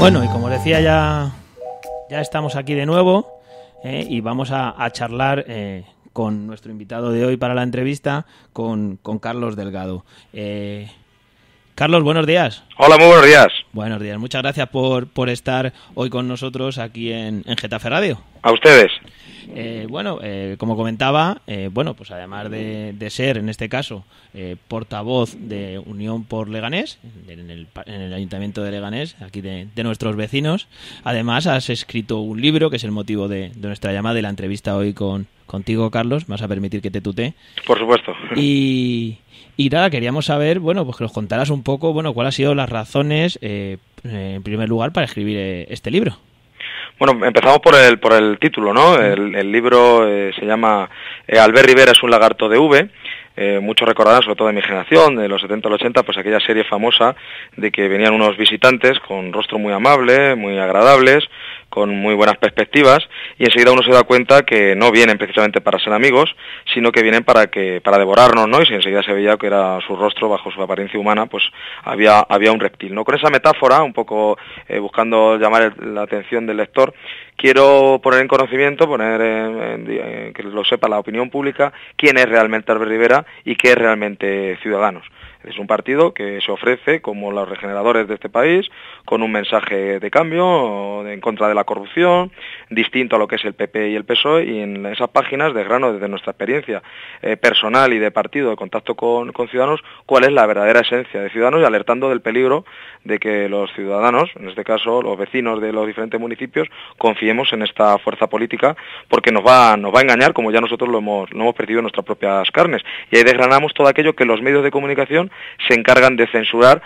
Bueno, y como decía, ya estamos aquí de nuevo y vamos a charlar con nuestro invitado de hoy para la entrevista, con Carlos Delgado. Carlos, buenos días. Hola, muy buenos días. Buenos días, muchas gracias por estar hoy con nosotros aquí en Getafe Radio. A ustedes. Como comentaba, pues además de ser, en este caso, portavoz de Unión por Leganés, en el Ayuntamiento de Leganés, aquí de nuestros vecinos, además has escrito un libro, que es el motivo de nuestra llamada y la entrevista hoy contigo, Carlos. Me vas a permitir que te tutee. Por supuesto. Y nada, queríamos saber, pues que nos contaras un poco, cuáles han sido las razones, en primer lugar, para escribir este libro. Bueno, empezamos por el título, ¿no? El libro se llama Albert Rivera es un lagarto de V. Muchos recordarán, sobre todo de mi generación, de los 70 al 80, pues aquella serie famosa de que venían unos visitantes con rostro muy amable, muy agradables, con muy buenas perspectivas, y enseguida uno se da cuenta que no vienen precisamente para ser amigos, sino que vienen para devorarnos, ¿no? Y si enseguida se veía que era su rostro, bajo su apariencia humana, pues había un reptil, ¿no? Con esa metáfora, un poco buscando llamar la atención del lector, quiero poner en conocimiento, que lo sepa la opinión pública, quién es realmente Albert Rivera y qué es realmente Ciudadanos. Es un partido que se ofrece como los regeneradores de este país, con un mensaje de cambio, en contra de la corrupción, distinto a lo que es el PP y el PSOE, y en esas páginas desgrano desde nuestra experiencia personal y de partido, de contacto con Ciudadanos, cuál es la verdadera esencia de Ciudadanos, y alertando del peligro de que los ciudadanos, en este caso los vecinos de los diferentes municipios, confiemos en esta fuerza política, porque nos va a engañar, como ya nosotros lo hemos percibido en nuestras propias carnes. Y ahí desgranamos todo aquello que los medios de comunicación se encargan de censurar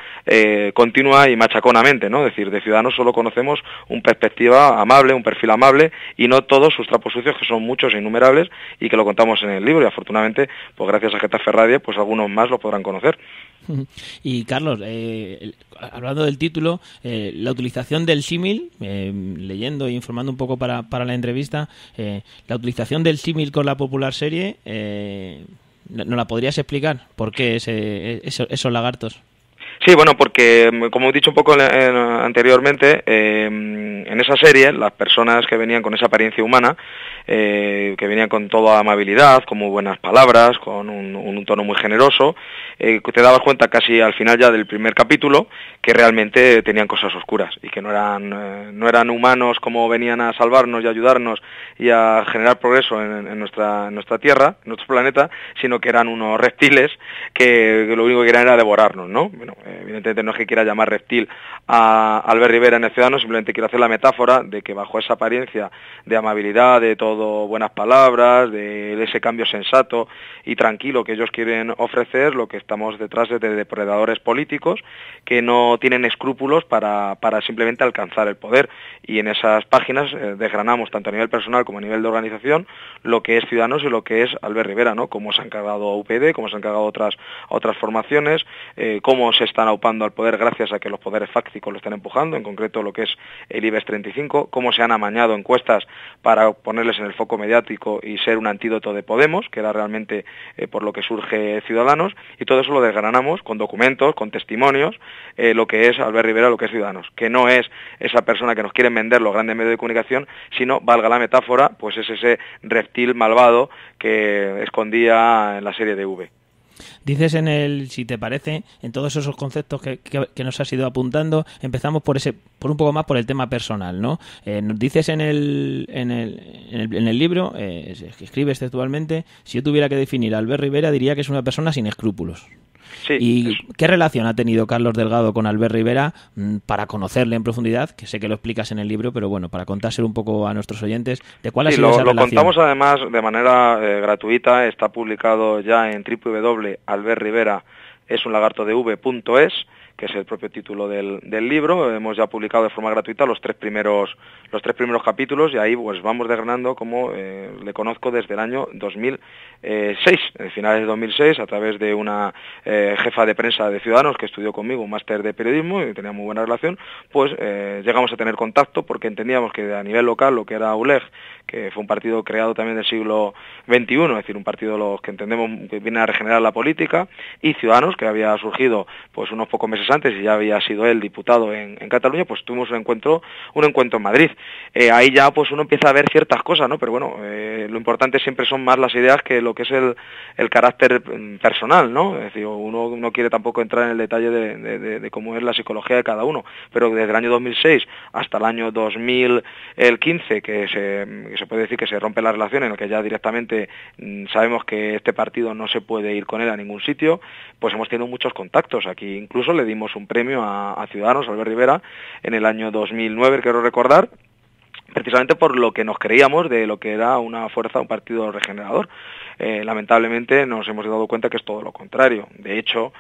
continua y machaconamente, ¿no? Es decir, de Ciudadanos solo conocemos una perspectiva amable, un perfil amable, y no todos sus trapos sucios, que son muchos e innumerables, y que lo contamos en el libro, y afortunadamente, pues gracias a Getafe Radio, pues algunos más lo podrán conocer. Y Carlos, hablando del título, la utilización del símil, leyendo e informando un poco para la entrevista, la utilización del símil con la popular serie, ¿nos la podrías explicar? ¿Por qué esos lagartos? Sí, bueno, porque como he dicho un poco anteriormente, en esa serie las personas que venían con esa apariencia humana, que venían con toda amabilidad, con muy buenas palabras, con un tono muy generoso, te dabas cuenta casi al final ya del primer capítulo que realmente tenían cosas oscuras y que no eran humanos como venían a salvarnos y ayudarnos y a generar progreso en nuestra tierra, en nuestro planeta, sino que eran unos reptiles que lo único que querían era devorarnos, ¿no? Bueno, evidentemente no es que quiera llamar reptil a Albert Rivera en el Ciudadanos, simplemente quiero hacer la metáfora de que bajo esa apariencia de amabilidad, de todo buenas palabras, de ese cambio sensato y tranquilo que ellos quieren ofrecer, lo que estamos detrás es de depredadores políticos que no tienen escrúpulos para simplemente alcanzar el poder. Y en esas páginas desgranamos tanto a nivel personal como a nivel de organización lo que es Ciudadanos y lo que es Albert Rivera, ¿no? Cómo se han cargado a UPyD, cómo se han cargado otras formaciones, cómo se están aupando al poder gracias a que los poderes fácticos lo están empujando, en concreto lo que es el IBEX 35, cómo se han amañado encuestas para ponerles en el foco mediático y ser un antídoto de Podemos, que era realmente por lo que surge Ciudadanos, y todo eso lo desgranamos con documentos, con testimonios, lo que es Albert Rivera, lo que es Ciudadanos, que no es esa persona que nos quieren vender los grandes medios de comunicación, sino, valga la metáfora, pues es ese reptil malvado que escondía en la serie de V. Dices si te parece, en todos esos conceptos que nos has ido apuntando, empezamos por un poco más por el tema personal, ¿no? Nos dices en el libro, que escribes textualmente, si yo tuviera que definir a Albert Rivera, diría que es una persona sin escrúpulos. Sí, ¿Y qué relación ha tenido Carlos Delgado con Albert Rivera para conocerle en profundidad? Que sé que lo explicas en el libro, pero bueno, para contárselo un poco a nuestros oyentes, ¿de cuál ha sido esa relación? Lo contamos además de manera gratuita, está publicado ya en www.albertriveraesunlagartodev.es, que es el propio título del libro. Hemos ya publicado de forma gratuita los tres primeros capítulos, y ahí pues vamos desgranando cómo le conozco desde el año 2006, en finales de 2006, a través de una jefa de prensa de Ciudadanos que estudió conmigo un máster de periodismo y tenía muy buena relación, pues llegamos a tener contacto porque entendíamos que a nivel local lo que era ULEG, que fue un partido creado también del siglo XXI, es decir, un partido los que entendemos que viene a regenerar la política, y Ciudadanos, que había surgido pues unos pocos meses antes y ya había sido él diputado en Cataluña, pues tuvimos un encuentro en Madrid. Ahí ya pues uno empieza a ver ciertas cosas, ¿no? Pero bueno, lo importante siempre son más las ideas que lo que es el carácter personal, ¿no? Es decir, uno no quiere tampoco entrar en el detalle de cómo es la psicología de cada uno, pero desde el año 2006 hasta el año 2015, que se puede decir que se rompe la relación, en el que ya directamente sabemos que este partido no se puede ir con él a ningún sitio, pues hemos tenido muchos contactos. Aquí incluso le dimos un premio a Ciudadanos, a Albert Rivera, en el año 2009, quiero recordar, precisamente por lo que nos creíamos de lo que era una fuerza, un partido regenerador. Lamentablemente nos hemos dado cuenta que es todo lo contrario. De hecho,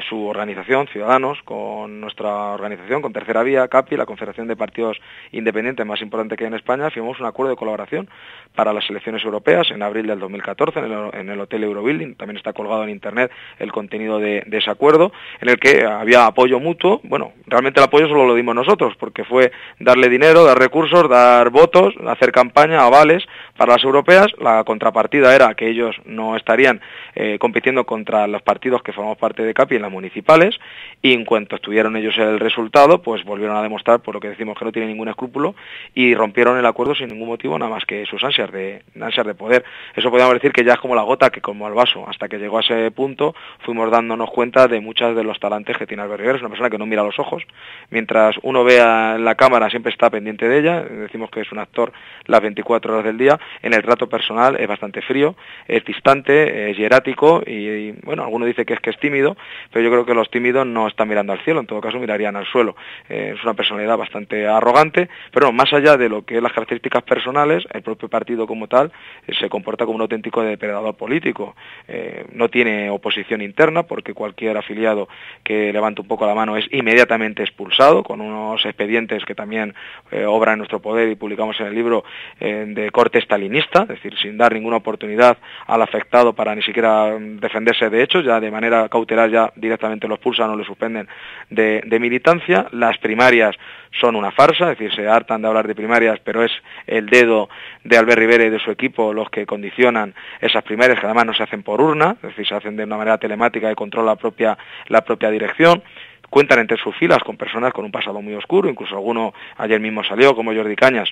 su organización, Ciudadanos, con nuestra organización, con Tercera Vía, CAPI, la Confederación de Partidos Independientes más importante que hay en España, firmamos un acuerdo de colaboración para las elecciones europeas en abril del 2014 en el Hotel Eurobuilding. También está colgado en Internet el contenido de ese acuerdo, en el que había apoyo mutuo. Bueno, realmente el apoyo solo lo dimos nosotros, porque fue darle dinero, dar recursos, dar votos, hacer campaña, avales para las europeas. La contrapartida era que ellos no estarían compitiendo contra los partidos que formamos parte de CAPI en las municipales, y en cuanto estuvieron ellos el resultado, pues volvieron a demostrar, por lo que decimos, que no tienen ningún escrúpulo, y rompieron el acuerdo sin ningún motivo, nada más que sus ansias de poder. Eso podríamos decir que ya es como la gota que como el vaso. Hasta que llegó a ese punto fuimos dándonos cuenta de muchos de los talantes que tiene Albert Rivera. Es una persona que no mira a los ojos. Mientras uno vea en la cámara siempre está pendiente de ella. Decimos que es un actor las 24 horas del día. En el trato personal es bastante frío, es distante, es hierático y bueno, alguno dice que es tímido, pero yo creo que los tímidos no están mirando al cielo, en todo caso mirarían al suelo. Es una personalidad bastante arrogante, pero no, más allá de lo que es las características personales, el propio partido como tal se comporta como un auténtico depredador político. No tiene oposición interna, porque cualquier afiliado que levante un poco la mano es inmediatamente expulsado, con unos expedientes que también obran en nuestro poder y publicamos en el libro, de corte stalinista, es decir, sin dar ninguna oportunidad al afectado para ni siquiera defenderse de hechos. Ya de manera cautelar ya directamente lo expulsan o le suspenden de militancia. Las primarias son una farsa, es decir, se hartan de hablar de primarias, pero es el dedo de Albert Rivera y de su equipo los que condicionan esas primarias, que además no se hacen por urna, es decir, se hacen de una manera telemática y controla la propia dirección. Cuentan entre sus filas con personas con un pasado muy oscuro, incluso alguno ayer mismo salió, como Jordi Cañas,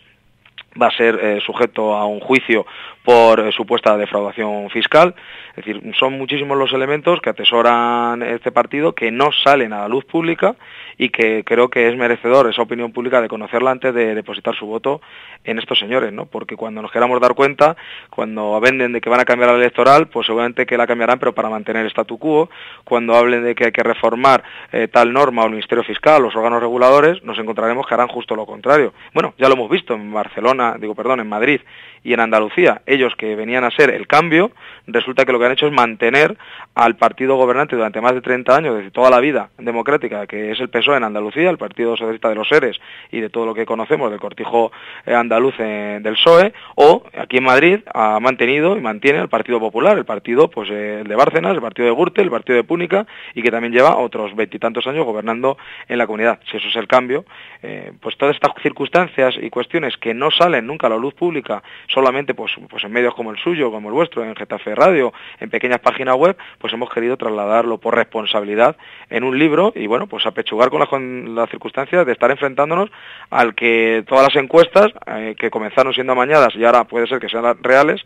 va a ser sujeto a un juicio por supuesta defraudación fiscal. Es decir, son muchísimos los elementos que atesoran este partido, que no salen a la luz pública y que creo que es merecedor esa opinión pública de conocerla antes de depositar su voto en estos señores, ¿no? Porque cuando nos queramos dar cuenta, cuando venden de que van a cambiar la electoral, pues seguramente que la cambiarán, pero para mantener el statu quo. Cuando hablen de que hay que reformar tal norma o el Ministerio Fiscal, los órganos reguladores, nos encontraremos que harán justo lo contrario. Bueno, ya lo hemos visto en en Madrid y en Andalucía. Ellos, que venían a ser el cambio, resulta que lo que han hecho es mantener al partido gobernante durante más de 30 años, desde toda la vida democrática, que es el PSOE en Andalucía, el Partido Socialista de los Seres y de todo lo que conocemos del cortijo andaluz del PSOE, o aquí en Madrid ha mantenido y mantiene el Partido Popular, el partido pues el de Bárcenas, el partido de Gürtel, el partido de Púnica, y que también lleva otros 20 y tantos años gobernando en la comunidad. Si eso es el cambio, pues todas estas circunstancias y cuestiones que no salen nunca a la luz pública, solamente pues en medios como el suyo, como el vuestro, en Getafe Radio, en pequeñas páginas web, pues hemos querido trasladarlo por responsabilidad en un libro y bueno, pues apechugar con las circunstancias de estar enfrentándonos al que todas las encuestas que comenzaron siendo amañadas y ahora puede ser que sean reales,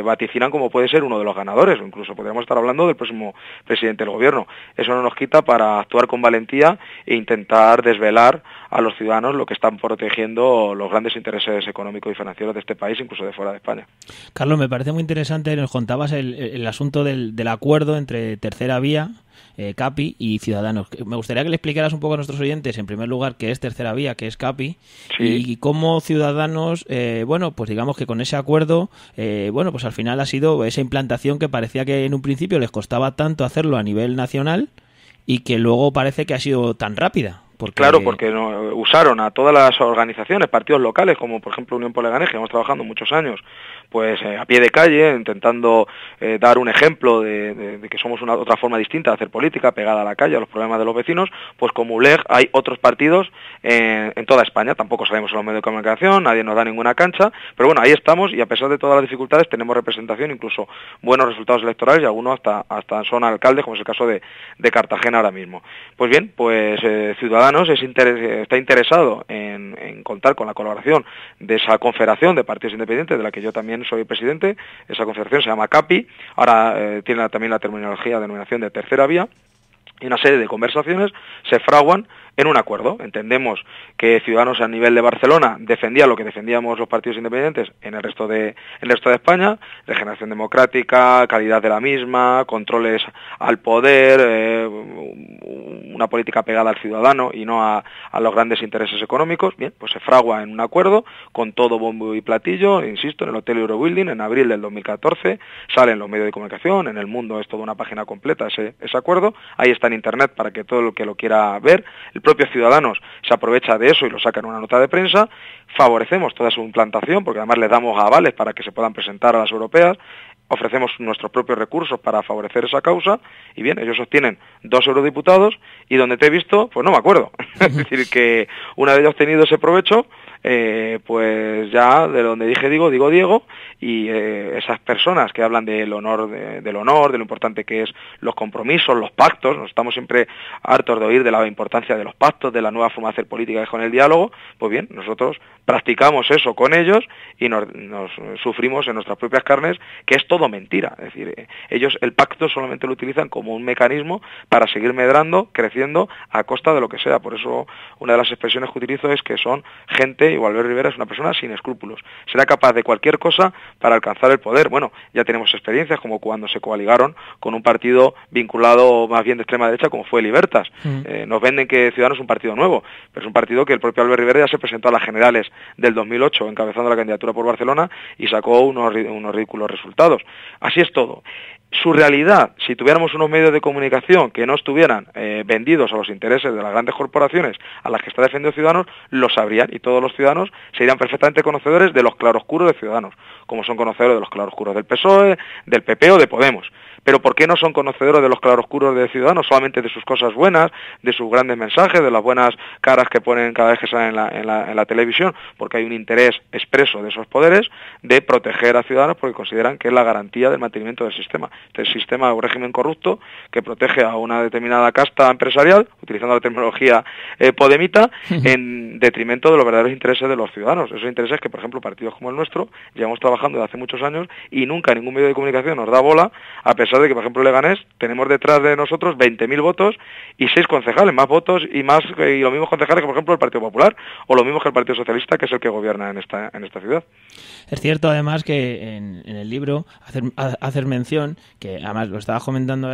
vaticinan como puede ser uno de los ganadores, o incluso podríamos estar hablando del próximo presidente del gobierno. Eso no nos quita para actuar con valentía e intentar desvelar a los ciudadanos lo que están protegiendo los grandes intereses económicos y financieros de este país, incluso de fuera de España. Carlos, me parece muy interesante, nos contabas el asunto del acuerdo entre Tercera Vía, CAPI y Ciudadanos. Me gustaría que le explicaras un poco a nuestros oyentes, en primer lugar, qué es Tercera Vía, qué es CAPI, sí, y cómo Ciudadanos, pues digamos que con ese acuerdo, pues al final ha sido esa implantación que parecía que en un principio les costaba tanto hacerlo a nivel nacional y que luego parece que ha sido tan rápida. Claro, porque no, usaron a todas las organizaciones, partidos locales, como por ejemplo Unión por Leganés, que hemos trabajando muchos años, pues a pie de calle, intentando dar un ejemplo de que somos otra forma distinta de hacer política, pegada a la calle, a los problemas de los vecinos. Pues como ULEG hay otros partidos en toda España, tampoco salimos a los medios de comunicación, nadie nos da ninguna cancha, pero bueno, ahí estamos, y a pesar de todas las dificultades tenemos representación, incluso buenos resultados electorales, y algunos hasta son alcaldes, como es el caso de Cartagena ahora mismo. Pues bien, pues Ciudadanos está interesado en contar con la colaboración de esa confederación de partidos independientes, de la que yo también soy presidente. Esa confederación se llama CAPI, ahora tiene también la terminología, denominación de tercera vía, y una serie de conversaciones se fraguan en un acuerdo. Entendemos que Ciudadanos a nivel de Barcelona defendía lo que defendíamos los partidos independientes en el resto de España: regeneración democrática, calidad de la misma, controles al poder, una política pegada al ciudadano y no a los grandes intereses económicos. Bien, pues se fragua en un acuerdo con todo bombo y platillo, insisto, en el Hotel Eurobuilding en abril del 2014, sale en los medios de comunicación, en El Mundo es toda una página completa ese acuerdo, ahí está en internet para que todo el que lo quiera ver. El propio Ciudadanos se aprovecha de eso y lo saca en una nota de prensa. Favorecemos toda su implantación, porque además les damos avales para que se puedan presentar a las europeas. Ofrecemos nuestros propios recursos para favorecer esa causa, y bien, ellos obtienen 2 eurodiputados, y donde te he visto, pues no me acuerdo. Es decir, que una vez ya obtenido ese provecho, pues ya de donde dije digo Diego, y esas personas que hablan del honor, de lo importante que es los compromisos, los pactos, nos estamos siempre hartos de oír de la importancia de los pactos, de la nueva forma de hacer política que es con el diálogo. Pues bien, nosotros practicamos eso con ellos y nos sufrimos en nuestras propias carnes que es todo mentira. Es decir, ellos el pacto solamente lo utilizan como un mecanismo para seguir medrando, creciendo a costa de lo que sea. Por eso una de las expresiones que utilizo es que son gente, y Albert Rivera es una persona sin escrúpulos, será capaz de cualquier cosa para alcanzar el poder. Bueno, ya tenemos experiencias como cuando se coaligaron con un partido vinculado más bien de extrema derecha como fue Libertas. Nos venden que Ciudadanos es un partido nuevo, pero es un partido que el propio Albert Rivera ya se presentó a las generales del 2008 encabezando la candidatura por Barcelona y sacó unos ridículos resultados. Así es todo. Su realidad, si tuviéramos unos medios de comunicación que no estuvieran vendidos a los intereses de las grandes corporaciones a las que está defendiendo Ciudadanos, lo sabrían, y todos los ciudadanos serían perfectamente conocedores de los claroscuros de Ciudadanos, como son conocedores de los claroscuros del PSOE, del PP o de Podemos. Pero ¿por qué no son conocedores de los claroscuros de Ciudadanos? Solamente de sus cosas buenas, de sus grandes mensajes, de las buenas caras que ponen cada vez que salen en la televisión, porque hay un interés expreso de esos poderes de proteger a Ciudadanos porque consideran que es la garantía del mantenimiento del sistema. Este sistema es un régimen corrupto que protege a una determinada casta empresarial, utilizando la terminología podemita, en detrimento de los verdaderos intereses de los ciudadanos. Esos intereses que, por ejemplo, partidos como el nuestro llevamos trabajando desde hace muchos años y nunca ningún medio de comunicación nos da bola, a pesar de que, por ejemplo, en Leganés tenemos detrás de nosotros 20.000 votos y 6 concejales, más votos y los mismos concejales que, por ejemplo, el Partido Popular o lo mismo que el Partido Socialista, que es el que gobierna en esta ciudad. Es cierto, además, que en el libro hacer mención, que además lo estaba comentando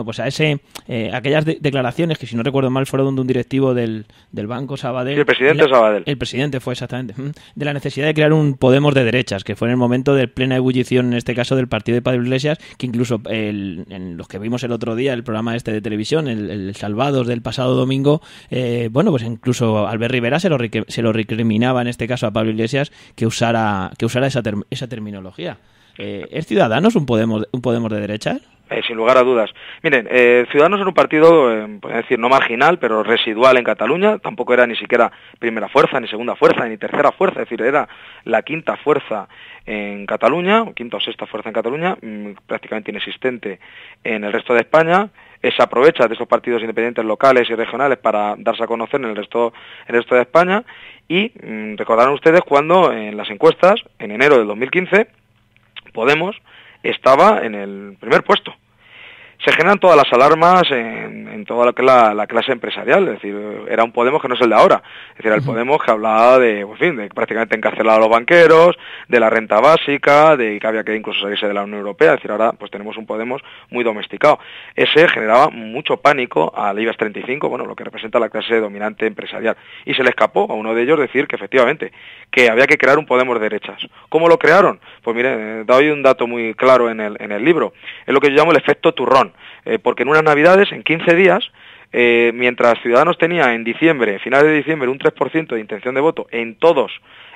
pues a aquellas declaraciones que, si no recuerdo mal, fueron de un directivo del Banco Sabadell. Sí, el presidente Sabadell. El presidente fue exactamente. De la necesidad de crear un Podemos de derechas, que fue en el momento de plena ebullición, en este caso, del partido de Pablo Iglesias, que incluso en los que vimos el otro día, el programa de televisión, el Salvados del pasado domingo, pues incluso Albert Rivera se lo recriminaba, en este caso, a Pablo Iglesias, que usara esa terminología. ¿Es Ciudadanos un Podemos de derechas? Sin lugar a dudas. Miren, Ciudadanos era un partido, podemos decir, no marginal, pero residual en Cataluña. Tampoco era ni siquiera primera fuerza, ni segunda fuerza, ni tercera fuerza. Es decir, era la quinta fuerza en Cataluña, o quinta o sexta fuerza en Cataluña, prácticamente inexistente en el resto de España. Se aprovecha de esos partidos independientes locales y regionales para darse a conocer en el resto de España. Y recordarán ustedes cuando en las encuestas, en enero del 2015, Podemos estaba en el primer puesto. Se generan todas las alarmas en toda la clase empresarial, es decir, era un Podemos que no es el de ahora, es decir, el Podemos que hablaba de prácticamente encarcelar a los banqueros, de la renta básica, de que había que incluso salirse de la Unión Europea. Es decir, ahora pues tenemos un Podemos muy domesticado. Ese generaba mucho pánico al IBEX 35, lo que representa la clase dominante empresarial, y se le escapó a uno de ellos decir que efectivamente, que había que crear un Podemos de derechas. ¿Cómo lo crearon? Pues mire, doy un dato muy claro en el libro, es lo que yo llamo el efecto turrón. Porque en unas navidades, en 15 días, mientras Ciudadanos tenía en diciembre, finales de diciembre, un 3% de intención de voto en todos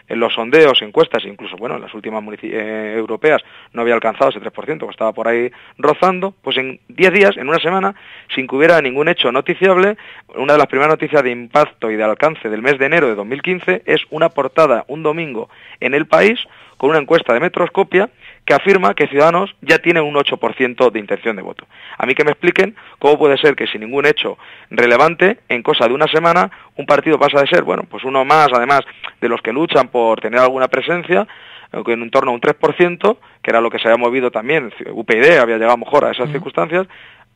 en los sondeos, encuestas, incluso, bueno, en las últimas europeas no había alcanzado ese 3%, que estaba por ahí rozando, pues en 10 días, en una semana, sin que hubiera ningún hecho noticiable, una de las primeras noticias de impacto y de alcance del mes de enero de 2015 es una portada un domingo en El País con una encuesta de Metroscopia que afirma que Ciudadanos ya tiene un 8% de intención de voto. A mí que me expliquen cómo puede ser que sin ningún hecho relevante, en cosa de una semana, un partido pasa de ser, bueno, pues uno más, además de los que luchan por tener alguna presencia, en torno a un 3%, que era lo que se había movido también, UPyD había llegado mejor a esas circunstancias,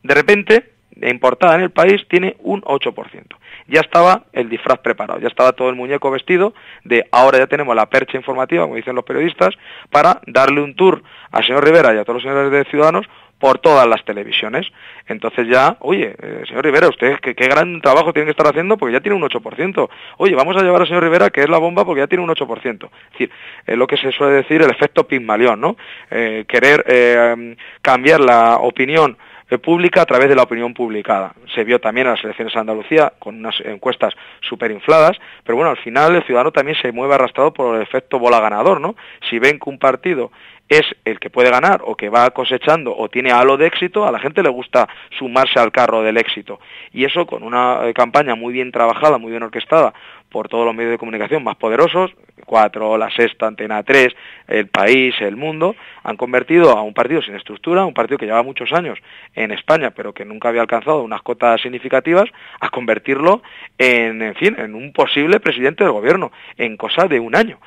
de repente, en portada en El País, tiene un 8%. Ya estaba el disfraz preparado, ya estaba todo el muñeco vestido de ahora ya tenemos la percha informativa, como dicen los periodistas, para darle un tour al señor Rivera y a todos los señores de Ciudadanos por todas las televisiones. Entonces ya, oye, señor Rivera, usted qué gran trabajo tiene que estar haciendo porque ya tiene un 8%. Oye, vamos a llevar al señor Rivera, que es la bomba, porque ya tiene un 8%. Es decir, lo que se suele decir el efecto Pigmalión, ¿no? Querer cambiar la opinión pública a través de la opinión publicada. Se vio también en las elecciones de Andalucía con unas encuestas súper infladas, pero bueno, al final el ciudadano también se mueve arrastrado por el efecto bola ganador, ¿no? Si ven que un partido es el que puede ganar o que va cosechando o tiene halo de éxito, a la gente le gusta sumarse al carro del éxito. Y eso con una campaña muy bien trabajada, muy bien orquestada por todos los medios de comunicación más poderosos, 4, La Sexta, Antena 3, El País, El Mundo, han convertido a un partido sin estructura, un partido que lleva muchos años en España, pero que nunca había alcanzado unas cotas significativas, a convertirlo en fin, en un posible presidente del gobierno, en cosa de un año.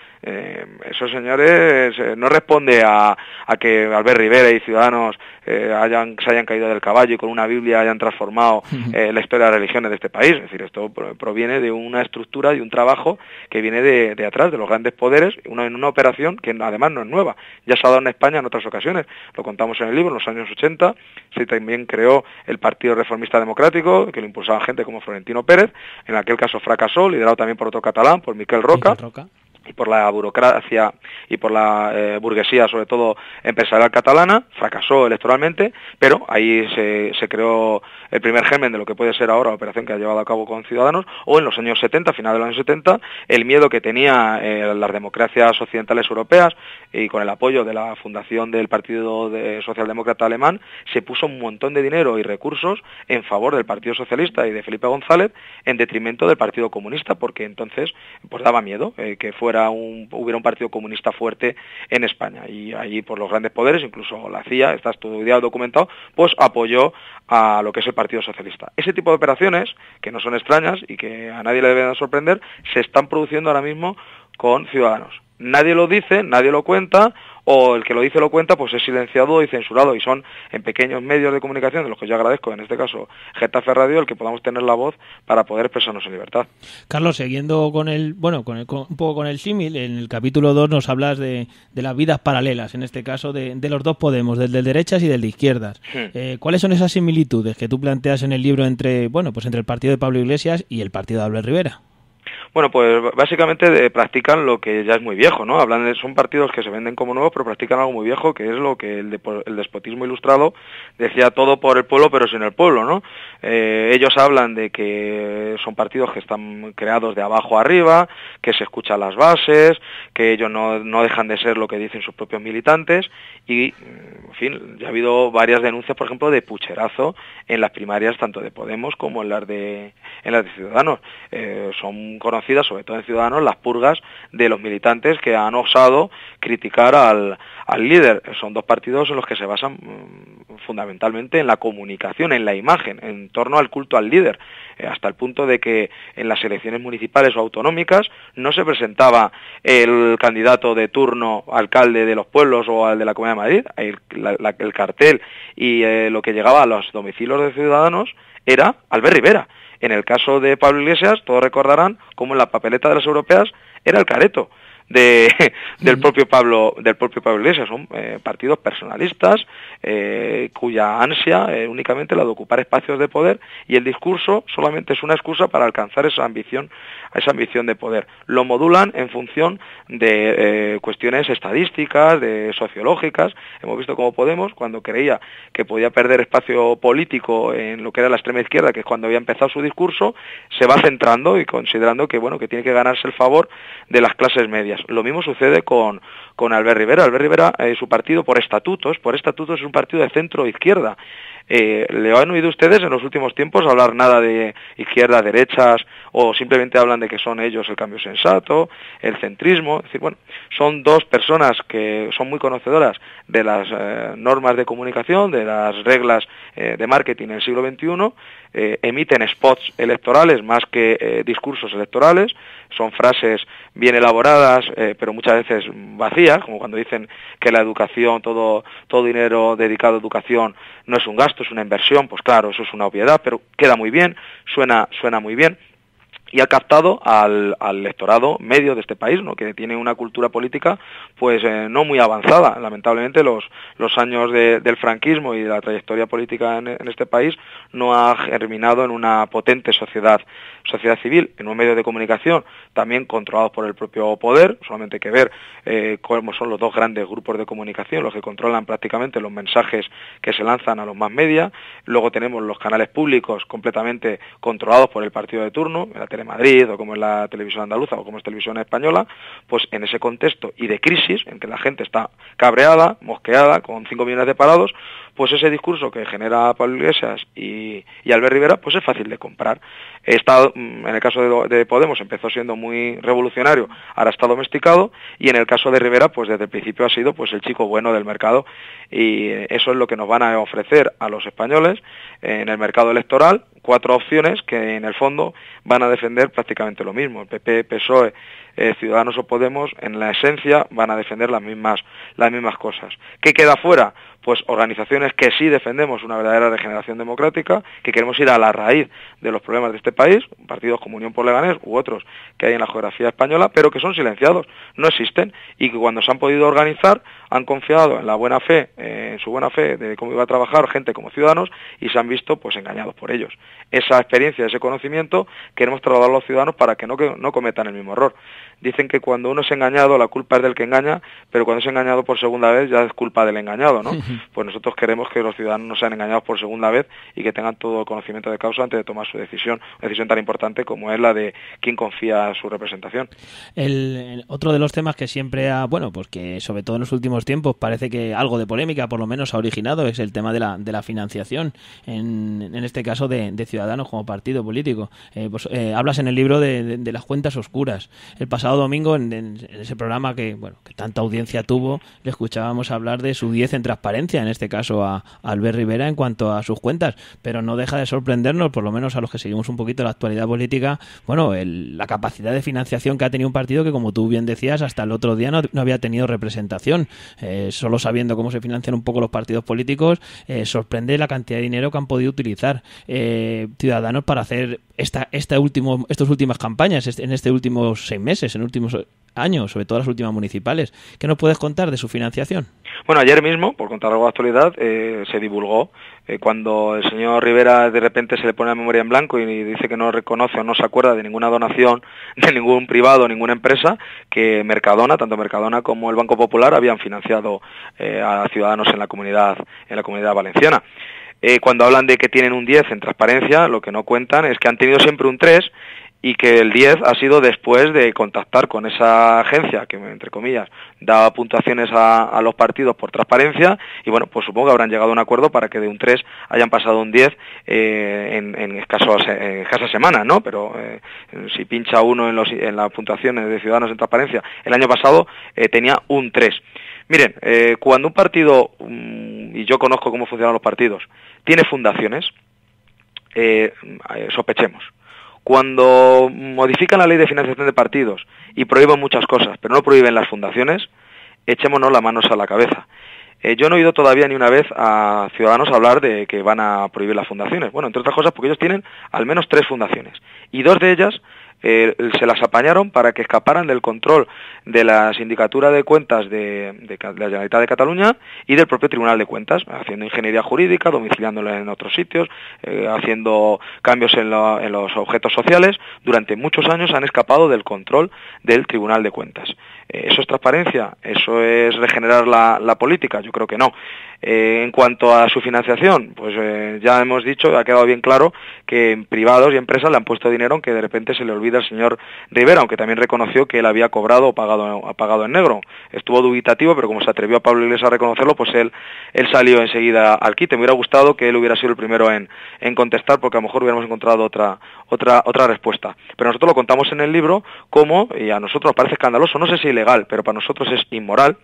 Esos señores no responde a que Albert Rivera y Ciudadanos se hayan caído del caballo y con una Biblia hayan transformado la historia de las religiones de este país. Es decir, esto proviene de una estructura y un trabajo que viene de atrás, de los grandes poderes, en una operación que además no es nueva. Ya se ha dado en España en otras ocasiones, lo contamos en el libro, en los años 80, se también creó el Partido Reformista Democrático, que lo impulsaba gente como Florentino Pérez, en aquel caso fracasó, liderado también por otro catalán, por Miquel Roca. Y por la burocracia y por la burguesía, sobre todo empresarial catalana, fracasó electoralmente, pero ahí se creó el primer germen de lo que puede ser ahora la operación que ha llevado a cabo con Ciudadanos, o en los años 70, final de los años 70, el miedo que tenía las democracias occidentales europeas, y con el apoyo de la fundación del Partido Socialdemócrata Alemán, se puso un montón de dinero y recursos en favor del Partido Socialista y de Felipe González, en detrimento del Partido Comunista, porque entonces pues daba miedo que hubiera un partido comunista fuerte en España, y allí por los grandes poderes, incluso la CIA, está estudiado, documentado, pues apoyó a lo que es el Partido Socialista. Ese tipo de operaciones, que no son extrañas y que a nadie le deben sorprender, se están produciendo ahora mismo con Ciudadanos. Nadie lo dice, nadie lo cuenta, o el que lo dice lo cuenta, pues es silenciado y censurado, y son en pequeños medios de comunicación, de los que yo agradezco, en este caso Getafe Radio, el que podamos tener la voz para poder expresarnos en libertad. Carlos, siguiendo con un poco con el símil, en el capítulo 2 nos hablas de las vidas paralelas, en este caso de los dos Podemos, del de derechas y del de izquierdas. ¿Cuáles son esas similitudes que tú planteas en el libro entre el partido de Pablo Iglesias y el partido de Albert Rivera? Bueno, pues básicamente practican lo que ya es muy viejo, ¿no? Son partidos que se venden como nuevos, pero practican algo muy viejo, que es lo que el despotismo ilustrado decía: todo por el pueblo, pero sin el pueblo, ¿no? Ellos hablan de que son partidos que están creados de abajo arriba, que se escuchan las bases, que ellos no dejan de ser lo que dicen sus propios militantes, y, en fin, ya ha habido varias denuncias, por ejemplo, de pucherazo en las primarias, tanto de Podemos como en las de Ciudadanos. Son conocidas, sobre todo en Ciudadanos, las purgas de los militantes que han osado criticar al líder. Son dos partidos en los que se basan fundamentalmente en la comunicación, en la imagen, en torno al culto al líder, hasta el punto de que en las elecciones municipales o autonómicas no se presentaba el candidato de turno, alcalde de los pueblos o al de la Comunidad de Madrid. El cartel y lo que llegaba a los domicilios de Ciudadanos era Albert Rivera. En el caso de Pablo Iglesias, todos recordarán cómo en la papeleta de las europeas era el careto. del propio Pablo Iglesias. Son partidos personalistas cuya ansia únicamente la de ocupar espacios de poder, y el discurso solamente es una excusa para alcanzar esa ambición de poder. Lo modulan en función de cuestiones estadísticas, de sociológicas. Hemos visto cómo Podemos, cuando creía que podía perder espacio político en lo que era la extrema izquierda, que es cuando había empezado su discurso, se va centrando y considerando que bueno, que tiene que ganarse el favor de las clases medias. Lo mismo sucede con Albert Rivera. Albert Rivera, su partido por estatutos es un partido de centro-izquierda. ¿Le han oído ustedes en los últimos tiempos hablar nada de izquierdas, derechas, o simplemente hablan de que son ellos el cambio sensato, el centrismo? Es decir, bueno, son dos personas que son muy conocedoras de las normas de comunicación, de las reglas de marketing en el siglo XXI, emiten spots electorales más que discursos electorales, son frases bien elaboradas, pero muchas veces vacías, como cuando dicen que la educación, todo dinero dedicado a educación no es un gasto, es una inversión. Pues claro, eso es una obviedad, pero queda muy bien, suena muy bien. Y ha captado al electorado medio de este país, ¿no?, que tiene una cultura política pues no muy avanzada. Lamentablemente los años del franquismo y de la trayectoria política en este país no ha germinado en una potente sociedad civil, en un medio de comunicación también controlados por el propio poder. Solamente hay que ver cómo son los dos grandes grupos de comunicación, los que controlan prácticamente los mensajes que se lanzan a los más media. Luego tenemos los canales públicos completamente controlados por el partido de turno, en la Telemadrid, o como es la televisión andaluza, o como es televisión española. Pues en ese contexto y de crisis, en que la gente está cabreada, mosqueada, con 5 millones de parados, pues ese discurso que genera Pablo Iglesias y Albert Rivera, pues es fácil de comprar. En el caso de Podemos empezó siendo muy revolucionario, ahora está domesticado, y en el caso de Rivera, pues desde el principio ha sido pues el chico bueno del mercado, y eso es lo que nos van a ofrecer a los españoles en el mercado electoral, 4 opciones que en el fondo van a defender prácticamente lo mismo. El PP, PSOE, Ciudadanos o Podemos, en la esencia van a defender las mismas cosas. ¿Qué queda fuera? Pues organizaciones que sí defendemos una verdadera regeneración democrática, que queremos ir a la raíz de los problemas de este país, partidos como Unión por Leganés u otros que hay en la geografía española, pero que son silenciados, no existen, y que cuando se han podido organizar han confiado en la buena fe, en su buena fe de cómo iba a trabajar gente como Ciudadanos, y se han visto pues engañados por ellos. Esa experiencia, ese conocimiento queremos trasladar a los ciudadanos para que no cometan el mismo error. Dicen que cuando uno es engañado, la culpa es del que engaña, pero cuando es engañado por segunda vez ya es culpa del engañado, ¿no? Pues nosotros queremos que los ciudadanos no sean engañados por segunda vez y que tengan todo conocimiento de causa antes de tomar su decisión, una decisión tan importante como es la de quién confía a su representación. El otro de los temas que siempre pues que sobre todo en los últimos tiempos parece que algo de polémica por lo menos ha originado, es el tema de la financiación, en este caso de Ciudadanos como partido político. Hablas en el libro de las cuentas oscuras. El pasado domingo en ese programa que tanta audiencia tuvo, le escuchábamos hablar de su 10 en transparencia, en este caso a Albert Rivera, en cuanto a sus cuentas, pero no deja de sorprendernos, por lo menos a los que seguimos un poquito la actualidad política, la capacidad de financiación que ha tenido un partido que, como tú bien decías, hasta el otro día no había tenido representación. Solo sabiendo cómo se financian un poco los partidos políticos, sorprende la cantidad de dinero que han podido utilizar Ciudadanos para hacer estas últimas campañas, en estos últimos 6 meses, en últimos años, sobre todo las últimas municipales. ¿Qué nos puedes contar de su financiación? Bueno, ayer mismo, por contar algo de actualidad, se divulgó cuando el señor Rivera de repente se le pone la memoria en blanco y dice que no reconoce o no se acuerda de ninguna donación de ningún privado, ninguna empresa, que Mercadona, tanto Mercadona como el Banco Popular, habían financiado a Ciudadanos en la comunidad valenciana. Cuando hablan de que tienen un 10 en transparencia, lo que no cuentan es que han tenido siempre un 3, y que el 10 ha sido después de contactar con esa agencia que, entre comillas, daba puntuaciones a los partidos por transparencia, y bueno, pues supongo que habrán llegado a un acuerdo para que de un 3 hayan pasado un 10 en escasas semanas, ¿no? Pero si pincha uno en las puntuaciones de Ciudadanos en transparencia, el año pasado tenía un 3. Miren, cuando un partido, y yo conozco cómo funcionan los partidos, tiene fundaciones, sospechemos. Cuando modifican la ley de financiación de partidos y prohíben muchas cosas, pero no prohíben las fundaciones, echémonos las manos a la cabeza. Yo no he oído todavía ni una vez a Ciudadanos hablar de que van a prohibir las fundaciones. Bueno, entre otras cosas porque ellos tienen al menos 3 fundaciones, y 2 de ellas se las apañaron para que escaparan del control de la Sindicatura de Cuentas de la Generalitat de Cataluña y del propio Tribunal de Cuentas, haciendo ingeniería jurídica, domiciliándola en otros sitios, haciendo cambios en los objetos sociales. Durante muchos años han escapado del control del Tribunal de Cuentas. ¿Eso es transparencia? ¿Eso es regenerar la política? Yo creo que no. En cuanto a su financiación, pues ya hemos dicho, ha quedado bien claro que privados y empresas le han puesto dinero, aunque de repente se le olvida al señor Rivera, aunque también reconoció que él había cobrado o pagado en negro. Estuvo dubitativo, pero como se atrevió a Pablo Iglesias a reconocerlo, pues él salió enseguida al quite. Me hubiera gustado que él hubiera sido el primero en contestar, porque a lo mejor hubiéramos encontrado otra respuesta. Pero nosotros lo contamos en el libro como, y a nosotros nos parece escandaloso, no sé si ilegal, pero para nosotros es inmoral,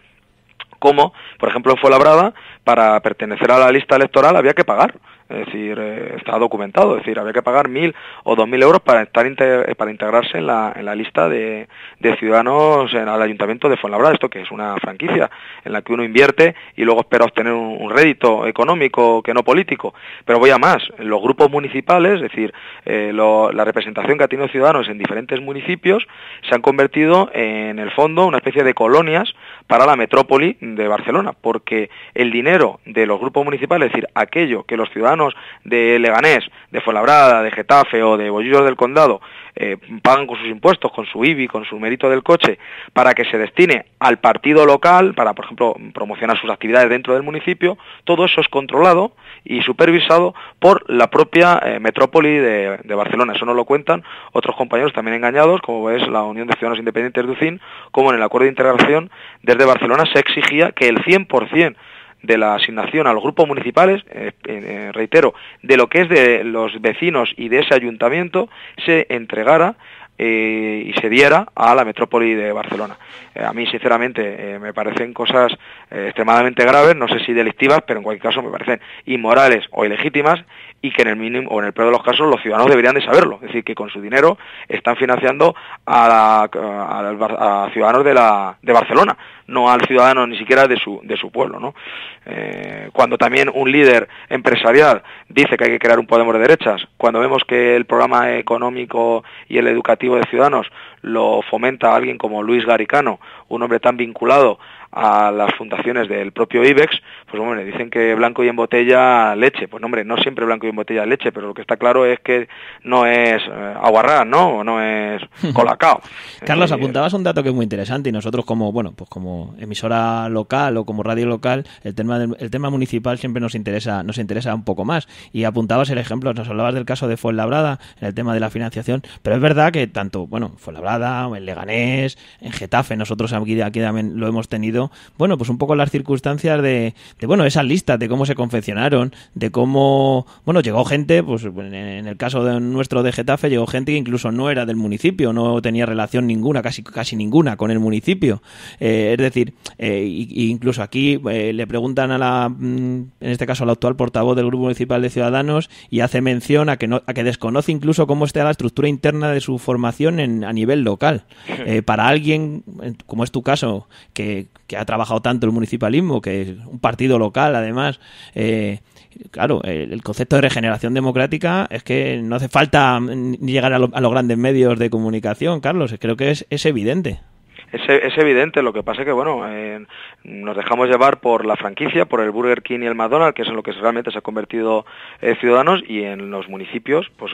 como, por ejemplo, en Fuenlabrada, para pertenecer a la lista electoral había que pagar. Es decir, está documentado, es decir, había que pagar 1.000 o 2.000 euros para integrarse en la lista de ciudadanos al Ayuntamiento de Fuenlabrada. Esto que es una franquicia en la que uno invierte y luego espera obtener un rédito económico que no político. Pero voy a más, los grupos municipales, es decir, la representación que ha tenido Ciudadanos en diferentes municipios se han convertido en el fondo una especie de colonias para la metrópoli de Barcelona, porque el dinero de los grupos municipales, es decir, aquello que los ciudadanos de Leganés, de Fuenlabrada, de Getafe o de Bollullos del Condado pagan con sus impuestos, con su IBI, con su mérito del coche, para que se destine al partido local, para, por ejemplo, promocionar sus actividades dentro del municipio, todo eso es controlado y supervisado por la propia metrópoli de Barcelona. Eso nos lo cuentan otros compañeros también engañados, como es la Unión de Ciudadanos Independientes de UCIN, como en el acuerdo de integración desde Barcelona se exigía que el 100% de la asignación a los grupos municipales, reitero, de lo que es de los vecinos y de ese ayuntamiento, se entregara y se diera a la metrópoli de Barcelona. A mí, sinceramente, me parecen cosas extremadamente graves, no sé si delictivas, pero en cualquier caso me parecen inmorales o ilegítimas, y que en el mínimo o en el peor de los casos los ciudadanos deberían de saberlo, es decir, que con su dinero están financiando a ciudadanos de Barcelona, no al ciudadano ni siquiera de su pueblo, ¿no? Cuando también un líder empresarial dice que hay que crear un Podemos de derechas, cuando vemos que el programa económico y el educativo de Ciudadanos lo fomenta alguien como Luis Garicano, un hombre tan vinculado a las fundaciones del propio IBEX, pues hombre, dicen que blanco y en botella leche. Pues hombre, no siempre blanco y en botella leche, pero lo que está claro es que no es aguarrás, ¿no? O no es colacao. Carlos, apuntabas un dato que es muy interesante, y nosotros como, bueno, pues como emisora local o como radio local, el tema municipal siempre nos interesa un poco más. Y apuntabas el ejemplo, nos hablabas del caso de Fuenlabrada, en el tema de la financiación, pero es verdad que tanto, bueno, Fuenlabrada, en Leganés, en Getafe, nosotros aquí también lo hemos tenido. Bueno, pues un poco las circunstancias de esas listas, de cómo se confeccionaron, de cómo, bueno, llegó gente, pues en el caso nuestro de Getafe, llegó gente que incluso no era del municipio, no tenía relación ninguna, casi ninguna con el municipio. Es decir, incluso aquí le preguntan en este caso al actual portavoz del Grupo Municipal de Ciudadanos, y hace mención a que desconoce incluso cómo está la estructura interna de su formación a nivel local. Para alguien, como es tu caso, que ha trabajado tanto el municipalismo, que es un partido local además, claro, el concepto de regeneración democrática es que no hace falta ni llegar a los grandes medios de comunicación, Carlos, creo que es evidente. Es evidente, lo que pasa es que, bueno, nos dejamos llevar por la franquicia, por el Burger King y el McDonald's, que es en lo que realmente se ha convertido Ciudadanos, y en los municipios, pues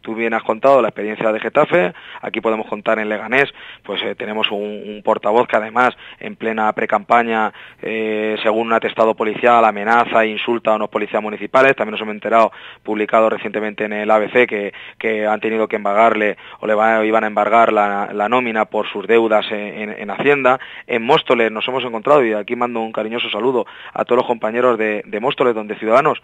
tú bien has contado la experiencia de Getafe, aquí podemos contar en Leganés, pues tenemos un portavoz que además, en plena precampaña, según un atestado policial, amenaza e insulta a unos policías municipales. También nos hemos enterado, publicado recientemente en el ABC, que han tenido que embargarle, o iban a embargar la nómina por sus deudas en Hacienda. En Móstoles nos hemos encontrado, y aquí mando un cariñoso saludo a todos los compañeros de Móstoles, donde Ciudadanos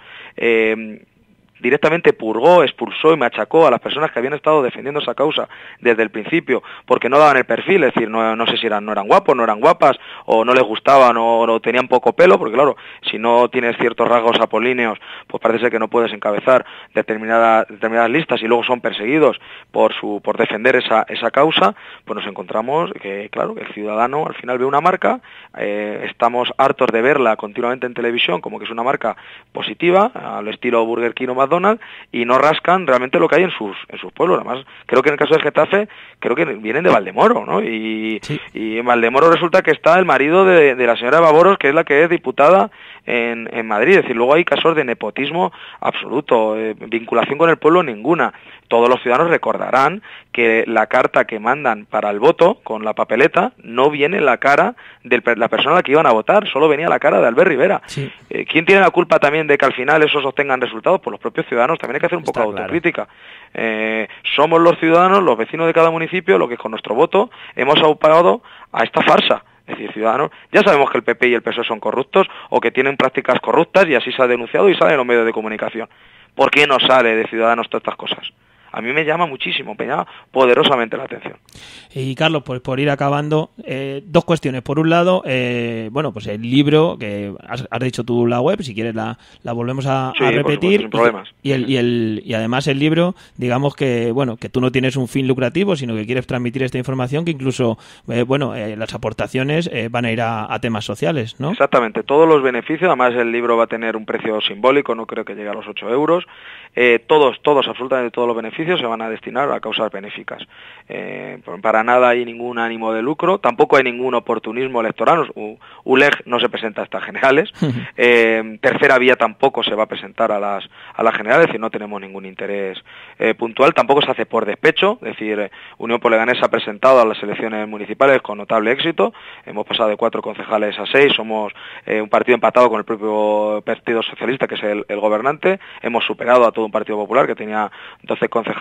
directamente purgó, expulsó y machacó a las personas que habían estado defendiendo esa causa desde el principio, porque no daban el perfil, es decir, no sé si no eran guapos, no eran guapas, o no les gustaban, o tenían poco pelo, porque claro, si no tienes ciertos rasgos apolíneos, pues parece ser que no puedes encabezar determinadas listas, y luego son perseguidos por defender esa causa. Pues nos encontramos que, claro, el ciudadano al final ve una marca, estamos hartos de verla continuamente en televisión como que es una marca positiva, al estilo Burger King o McDonald's, McDonald's y no rascan realmente lo que hay en sus pueblos. Además, creo que en el caso de Getafe, creo que vienen de Valdemoro, ¿no? Y en Valdemoro resulta que está el marido de la señora Baboros, que es la que es diputada en Madrid. Es decir, luego hay casos de nepotismo absoluto, vinculación con el pueblo ninguna. Todos los ciudadanos recordarán que la carta que mandan para el voto, con la papeleta, no viene la cara de la persona a la que iban a votar, solo venía la cara de Albert Rivera. Sí. ¿Quién tiene la culpa también de que al final esos obtengan resultados? Pues los propios ciudadanos. También hay que hacer un poco de autocrítica. Somos los ciudadanos, los vecinos de cada municipio, los que con nuestro voto hemos aupado a esta farsa. Es decir, ciudadanos, ya sabemos que el PP y el PSOE son corruptos o que tienen prácticas corruptas y así se ha denunciado y sale en los medios de comunicación. ¿Por qué no sale de Ciudadanos todas estas cosas? A mí me llama muchísimo, me llama poderosamente la atención. Y Carlos, pues por ir acabando, dos cuestiones. Por un lado, pues el libro, que has dicho tú la web, si quieres la volvemos a repetir. Sin problemas. Y además el libro, digamos que tú no tienes un fin lucrativo, sino que quieres transmitir esta información, que incluso las aportaciones van a ir a temas sociales, ¿no? Exactamente, todos los beneficios, además el libro va a tener un precio simbólico, no creo que llegue a los 8 euros. Absolutamente todos los beneficios se van a destinar a causas benéficas. Para nada hay ningún ánimo de lucro, tampoco hay ningún oportunismo electoral. ULEG no se presenta a estas generales, Tercera Vía tampoco se va a presentar a las generales, es decir, no tenemos ningún interés puntual, tampoco se hace por despecho, es decir, Unión por Leganés se ha presentado a las elecciones municipales con notable éxito, hemos pasado de 4 concejales a 6, somos un partido empatado con el propio Partido Socialista, que es el gobernante, hemos superado a todo un Partido Popular que tenía 12 concejales.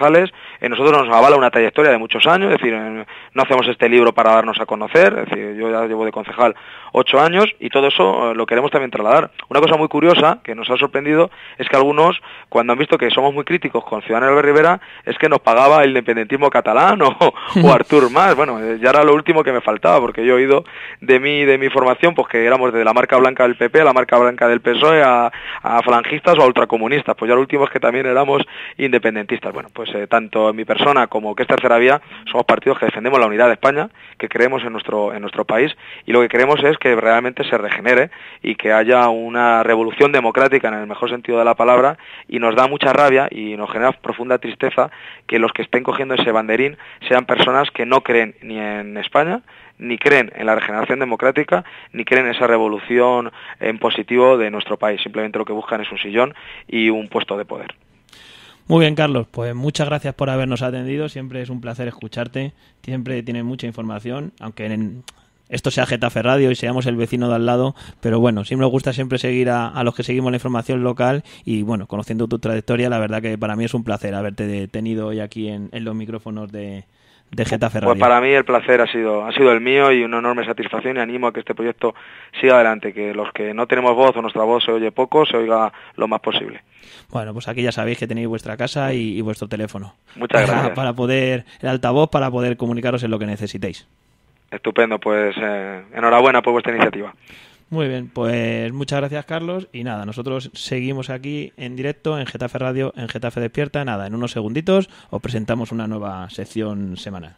Nosotros nos avala una trayectoria de muchos años, es decir, no hacemos este libro para darnos a conocer, es decir, yo ya llevo de concejal 8 años y todo eso lo queremos también trasladar. Una cosa muy curiosa que nos ha sorprendido es que algunos, cuando han visto que somos muy críticos con Ciudadanos Albert Rivera, es que nos pagaba el independentismo catalán o Artur Mas. Bueno, ya era lo último que me faltaba, porque yo he oído de mi formación, pues que éramos de la marca blanca del PP a la marca blanca del PSOE, a falangistas o a ultracomunistas. Pues ya lo último es que también éramos independentistas. Bueno, pues tanto en mi persona como que es Tercera Vía, somos partidos que defendemos la unidad de España, que creemos en nuestro país, y lo que queremos es que realmente se regenere y que haya una revolución democrática en el mejor sentido de la palabra, y nos da mucha rabia y nos genera profunda tristeza que los que estén cogiendo ese banderín sean personas que no creen ni en España, ni creen en la regeneración democrática, ni creen en esa revolución en positivo de nuestro país. Simplemente lo que buscan es un sillón y un puesto de poder. Muy bien, Carlos, pues muchas gracias por habernos atendido, siempre es un placer escucharte, siempre tienes mucha información, aunque esto sea Getafe Radio y seamos el vecino de al lado, pero bueno, siempre nos gusta siempre seguir a los que seguimos la información local y bueno, conociendo tu trayectoria, la verdad que para mí es un placer haberte tenido hoy aquí en los micrófonos de Getafe Radio. Pues para mí el placer ha sido el mío y una enorme satisfacción, y animo a que este proyecto siga adelante, que los que no tenemos voz o nuestra voz se oye poco, se oiga lo más posible. Bueno, pues aquí ya sabéis que tenéis vuestra casa y vuestro teléfono. Muchas gracias. Para poder, el altavoz para poder comunicaros en lo que necesitéis. Estupendo, pues enhorabuena por vuestra iniciativa. Muy bien, pues muchas gracias, Carlos, y nada, nosotros seguimos aquí en directo en Getafe Radio, en Getafe Despierta. Nada, en unos segunditos os presentamos una nueva sección semanal.